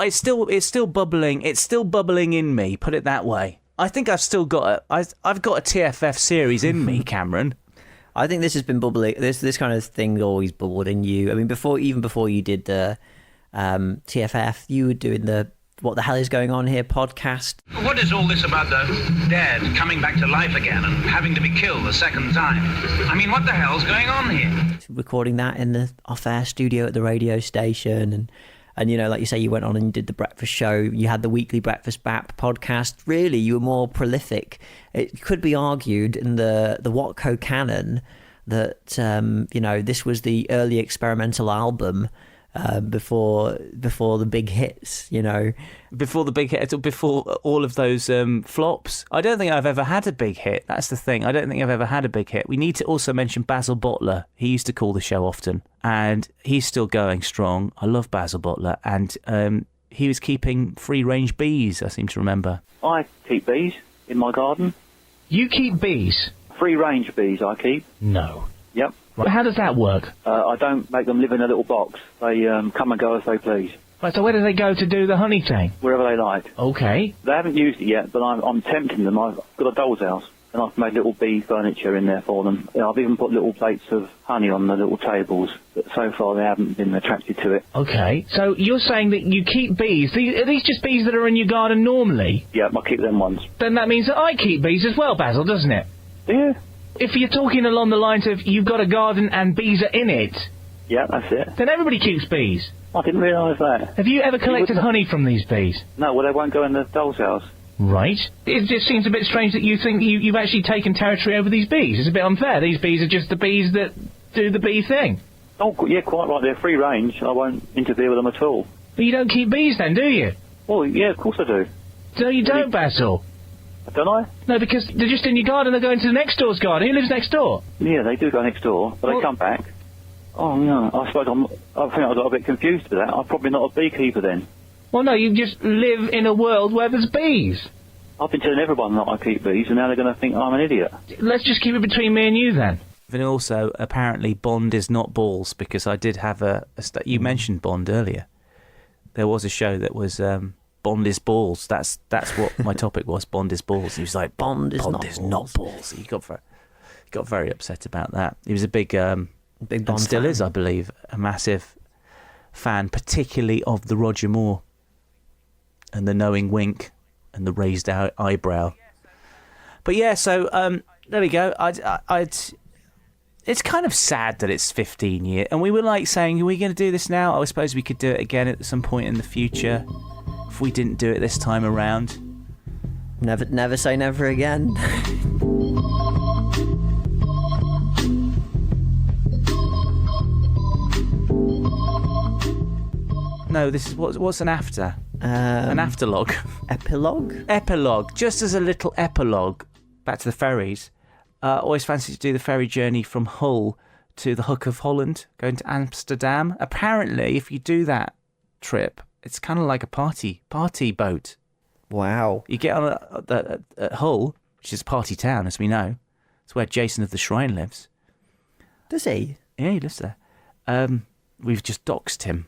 Speaker 1: bubbling. It's still bubbling in me. Put it that way. I think I've still got I've got a TFF series in me, Cameron.
Speaker 4: I think this has been bubbling. This kind of thing always bubbled in you. I mean, before you did the TFF, you were doing the "What the Hell Is Going On Here" podcast.
Speaker 16: What is all this about the dad coming back to life again and having to be killed the second time? I mean, what the hell's going on here?
Speaker 4: Recording that in the off-air studio at the radio station, and like you say, you went on and you did the breakfast show. You had the weekly Breakfast Bap podcast. Really, you were more prolific. It could be argued in the Watko canon that this was the early experimental album before the big hits.
Speaker 1: Before the big hits, before all of those flops. I don't think I've ever had a big hit. That's the thing. I don't think I've ever had a big hit. We need to also mention Basil Butler. He used to call the show often, and he's still going strong. I love Basil Butler, and he was keeping free-range bees, I seem to remember.
Speaker 17: I keep bees in my garden.
Speaker 16: You keep bees?
Speaker 17: Free-range bees I keep.
Speaker 16: No.
Speaker 17: Yep.
Speaker 16: Right. How does that work?
Speaker 17: I don't make them live in a little box. They come and go as they please.
Speaker 16: Right, so where do they go to do the honey thing?
Speaker 17: Wherever they like.
Speaker 16: Okay.
Speaker 17: They haven't used it yet, but I'm tempting them. I've got a doll's house, and I've made little bee furniture in there for them. I've even put little plates of honey on the little tables, but so far they haven't been attracted to it.
Speaker 16: Okay, so you're saying that you keep bees. Are these just bees that are in your garden normally?
Speaker 17: Yeah, I keep them ones.
Speaker 16: Then that means that I keep bees as well, Basil, doesn't it?
Speaker 17: Yeah.
Speaker 16: If you're talking along the lines of you've got a garden and bees are in it...
Speaker 17: Yeah, that's it.
Speaker 16: Then everybody keeps bees.
Speaker 17: I didn't realise that.
Speaker 7: Have you ever collected honey from these bees?
Speaker 17: No, well, they won't go in the doll's house.
Speaker 7: Right. It just seems a bit strange that you think you've actually taken territory over these bees. It's a bit unfair. These bees are just the bees that do the bee thing.
Speaker 17: Oh, yeah, quite right. They're free range. I won't interfere with them at all.
Speaker 7: But you don't keep bees then, do you?
Speaker 17: Well, yeah, of course I do.
Speaker 7: No, you don't, Basil.
Speaker 17: Don't I?
Speaker 7: No, because they're just in your garden. They're going to the next door's garden. Who lives next door?
Speaker 17: Yeah, they do go next door, but they come back. Oh, no, I suppose I think I got a bit confused with that. I'm probably not a beekeeper then.
Speaker 7: Well, no, you just live in a world where there's bees.
Speaker 17: I've been telling everyone that I keep bees, and now they're going to think I'm an idiot.
Speaker 7: Let's just keep it between me and you then.
Speaker 1: And also, apparently, Bond is not balls, because I did have you mentioned Bond earlier. There was a show that was Bond is balls. That's what my topic was. Bond is balls. He was like, Bond is not balls. He got very upset about that. He was a big Bond and still fan. Is, I believe, a massive fan, particularly of the Roger Moore and the knowing wink and the raised eyebrow. But yeah, so there we go. It's kind of sad that it's 15 years, and we were like saying, are we going to do this now? I suppose we could do it again at some point in the future if we didn't do it this time around.
Speaker 4: Never say never again.
Speaker 1: No, this is what's an after? An afterlog.
Speaker 4: Epilogue?
Speaker 1: Epilogue. Just as a little epilogue, back to the ferries. Always fancied to do the ferry journey from Hull to the Hook of Holland, going to Amsterdam. Apparently, if you do that trip, it's kind of like a party boat.
Speaker 4: Wow.
Speaker 1: You get on at Hull, which is a party town, as we know. It's where Jason of the Shrine lives.
Speaker 4: Does he?
Speaker 1: Yeah, he lives there. We've just doxed him.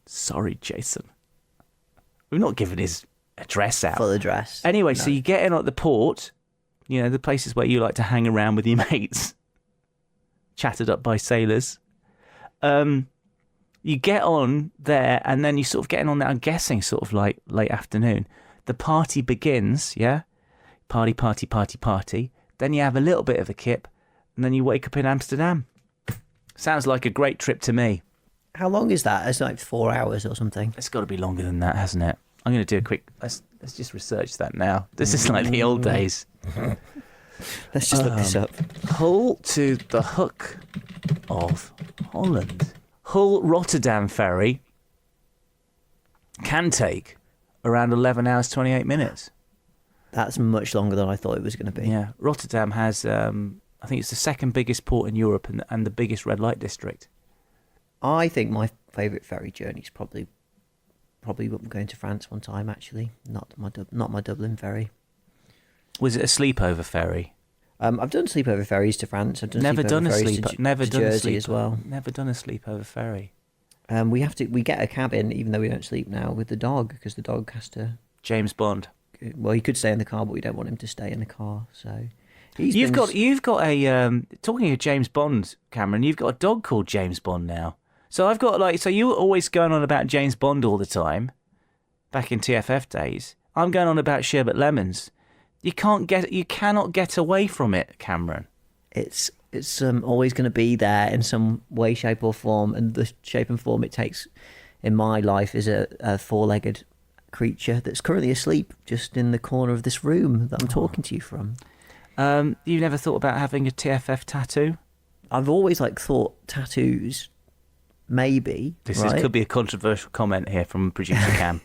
Speaker 1: Sorry, Jason. We've not given his address out.
Speaker 4: Full address.
Speaker 1: Anyway,
Speaker 4: No.
Speaker 1: so you get in at the port, you know, the places where you like to hang around with your mates, chatted up by sailors. You get on there, and then you sort of getting on there, I'm guessing, sort of like late afternoon. The party begins, yeah? Party. Then you have a little bit of a kip, and then you wake up in Amsterdam. Sounds like a great trip to me.
Speaker 4: How long is that? It's like 4 hours or something.
Speaker 1: It's got to be longer than that, hasn't it? I'm going to do a quick... Let's just research that now. This is like the old days.
Speaker 4: Let's just look this up.
Speaker 1: Hull to the Hook of Holland. Hull-Rotterdam ferry can take around 11 hours, 28 minutes.
Speaker 4: That's much longer than I thought it was going to be.
Speaker 1: Yeah. Rotterdam has, I think it's the second biggest port in Europe and the biggest red light district.
Speaker 4: I think my favourite ferry journey is probably going to France one time, actually. Not my Dublin ferry.
Speaker 1: Was it a sleepover ferry?
Speaker 4: I've done sleepover ferries to France. I've done
Speaker 1: never done a
Speaker 4: Jersey as well.
Speaker 1: Never done a sleepover ferry.
Speaker 4: We get a cabin even though we don't sleep now with the dog because the dog has to.
Speaker 1: James Bond.
Speaker 4: Well, he could stay in the car, but we don't want him to stay in the car. So
Speaker 1: you've got a talking of James Bond, Cameron. You've got a dog called James Bond now. So I've got so you were always going on about James Bond all the time, back in TFF days. I'm going on about Sherbet Lemons. You cannot get away from it, Cameron.
Speaker 4: It's always going to be there in some way, shape or form, and the shape and form it takes in my life is a four-legged creature that's currently asleep just in the corner of this room that I'm talking to you from.
Speaker 1: You've never thought about having a TFF tattoo?
Speaker 4: I've always thought tattoos. Maybe.
Speaker 1: Could be a controversial comment here from producer Cam.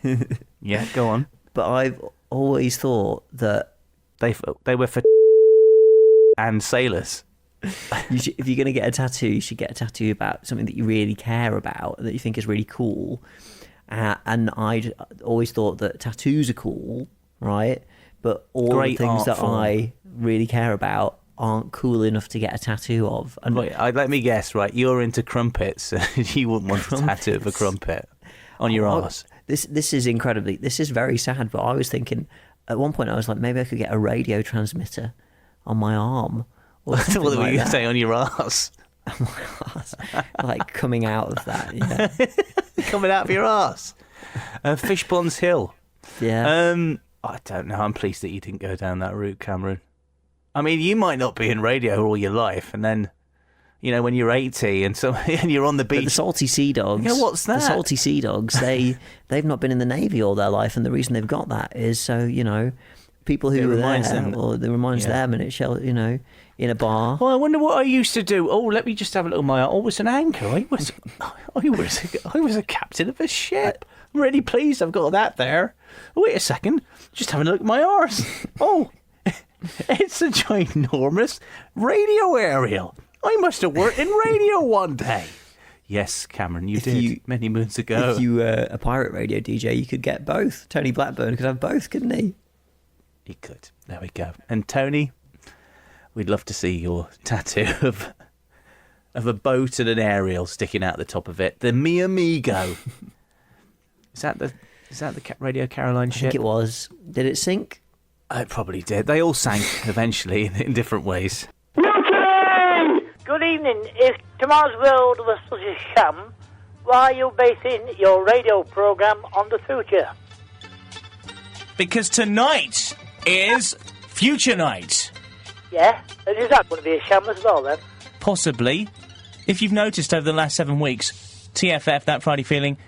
Speaker 1: Yeah, go on.
Speaker 4: But I've always thought that
Speaker 1: they were for and sailors.
Speaker 4: If you're going to get a tattoo, you should get a tattoo about something that you really care about, that you think is really cool. And I always thought that tattoos are cool, right? But all the things that I really care about aren't cool enough to get a tattoo of. And
Speaker 1: let me guess, right? You're into crumpets. You wouldn't want a tattoo of a crumpet on your arse.
Speaker 4: This is very sad, but I was thinking, at one point I was like, maybe I could get a radio transmitter on my arm. Or something
Speaker 1: what were
Speaker 4: like
Speaker 1: you
Speaker 4: that.
Speaker 1: saying, on your arse?
Speaker 4: On my arse. Coming out of that, yeah.
Speaker 1: Coming out of your arse. Fishponds Hill.
Speaker 4: Yeah.
Speaker 1: I don't know. I'm pleased that you didn't go down that route, Cameron. I mean, you might not be in radio all your life, and then you know, when you're 80 and you're on the beach.
Speaker 4: But the salty sea dogs.
Speaker 1: You know, what's that?
Speaker 4: The salty sea dogs. They've not been in the Navy all their life, and the reason they've got that is so, you know, people who were there, or it reminds them, and it shall, you know, in a bar.
Speaker 1: Well, I wonder what I used to do. Oh, let me just have a look at my. I was an anchor. I was a captain of a ship. I'm really pleased I've got that there. Oh, wait a second. Just having a look at my arse. Oh, it's a ginormous radio aerial. I must have worked in radio one day. Yes, Cameron, you did many moons ago.
Speaker 4: If you were a pirate radio DJ, you could get both. Tony Blackburn could have both, couldn't he?
Speaker 1: He could. There we go. And Tony, we'd love to see your tattoo of a boat and an aerial sticking out the top of it. The Mi Amigo. Is that the Radio Caroline ship?
Speaker 4: I think it was. Did it sink?
Speaker 1: It probably did. They all sank eventually in different ways.
Speaker 18: Good evening. If tomorrow's world was such a sham, why are you basing your radio programme on the future?
Speaker 3: Because tonight is Future Night.
Speaker 18: Yeah? And is that going to be a sham as well, then?
Speaker 3: Possibly. If you've noticed over the last 7 weeks, TFF, That Friday Feeling,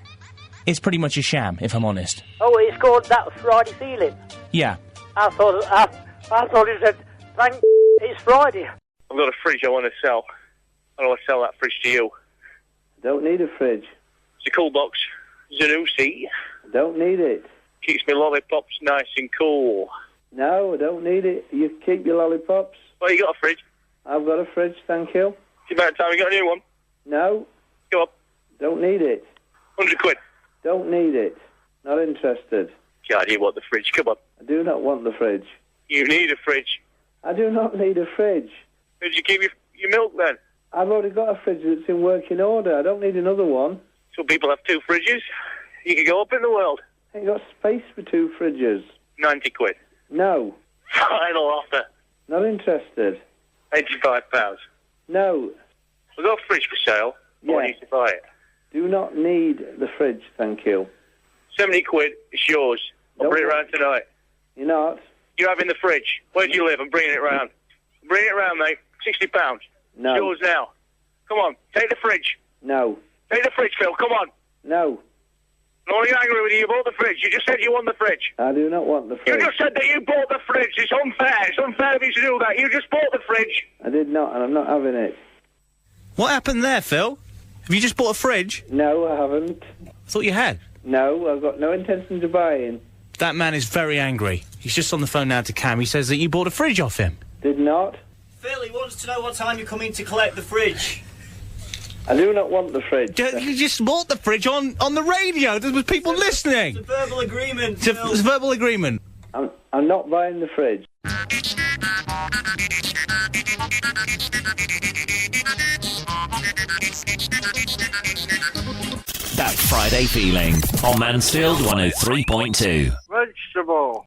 Speaker 3: is pretty much a sham, if I'm honest.
Speaker 18: Oh, it's called That Friday Feeling?
Speaker 3: Yeah.
Speaker 18: I thought it said, thank it's Friday.
Speaker 11: I've got a fridge I want to sell. I want to sell that fridge to you.
Speaker 5: Don't need a fridge.
Speaker 11: It's a cool box. Zanussi.
Speaker 5: Don't need it.
Speaker 11: Keeps me lollipops nice and cool.
Speaker 5: No, I don't need it. You keep your lollipops.
Speaker 11: Well, you got a fridge?
Speaker 5: I've got a fridge, thank you.
Speaker 11: It's about time you got a new one.
Speaker 5: No.
Speaker 11: Go up.
Speaker 5: Don't need it.
Speaker 11: 100 quid.
Speaker 5: Don't need it. Not interested.
Speaker 11: God, you want the fridge. Come on.
Speaker 5: I do not want the fridge.
Speaker 11: You need a fridge.
Speaker 5: I do not need a fridge.
Speaker 11: Where'd you keep your milk then?
Speaker 5: I've already got a fridge that's in working order. I don't need another one.
Speaker 11: So people have 2 fridges? You can go up in the world.
Speaker 5: I ain't got space for 2 fridges.
Speaker 11: 90 quid.
Speaker 5: No.
Speaker 11: Final offer.
Speaker 5: Not interested.
Speaker 11: £85.
Speaker 5: No.
Speaker 11: We've got a fridge for sale. I want you to buy it.
Speaker 5: Do not need the fridge, thank you.
Speaker 11: 70 quid. It's yours. I'll bring it round tonight.
Speaker 5: You're not?
Speaker 11: You're having the fridge. Where do you live? I'm bringing it round. Bring it round, mate. £60.
Speaker 5: No.
Speaker 11: It's yours now. Come on. Take the fridge.
Speaker 5: No.
Speaker 11: Take the fridge, Phil. Come on.
Speaker 5: No.
Speaker 11: I'm only angry with you. You bought the fridge. You just said you want the fridge.
Speaker 5: I do not want the fridge.
Speaker 11: You just said that you bought the fridge. It's unfair. It's unfair of you to do that. You just bought the fridge.
Speaker 5: I did not, and I'm not having it.
Speaker 3: What happened there, Phil? Have you just bought a fridge?
Speaker 5: No, I haven't.
Speaker 3: I thought you had.
Speaker 5: No, I've got no intention to buy in.
Speaker 3: That man is very angry. He's just on the phone now to Cam. He says that you bought a fridge off him.
Speaker 5: Did not.
Speaker 19: Phil, he wants to know what time you're coming to collect the fridge.
Speaker 5: I do not want the fridge.
Speaker 3: You just bought the fridge on the radio. There was people listening.
Speaker 19: It's a verbal agreement,
Speaker 3: It's a verbal agreement.
Speaker 5: I'm not buying the fridge.
Speaker 20: That Friday Feeling on Mansfield 103.2.
Speaker 5: Vegetable.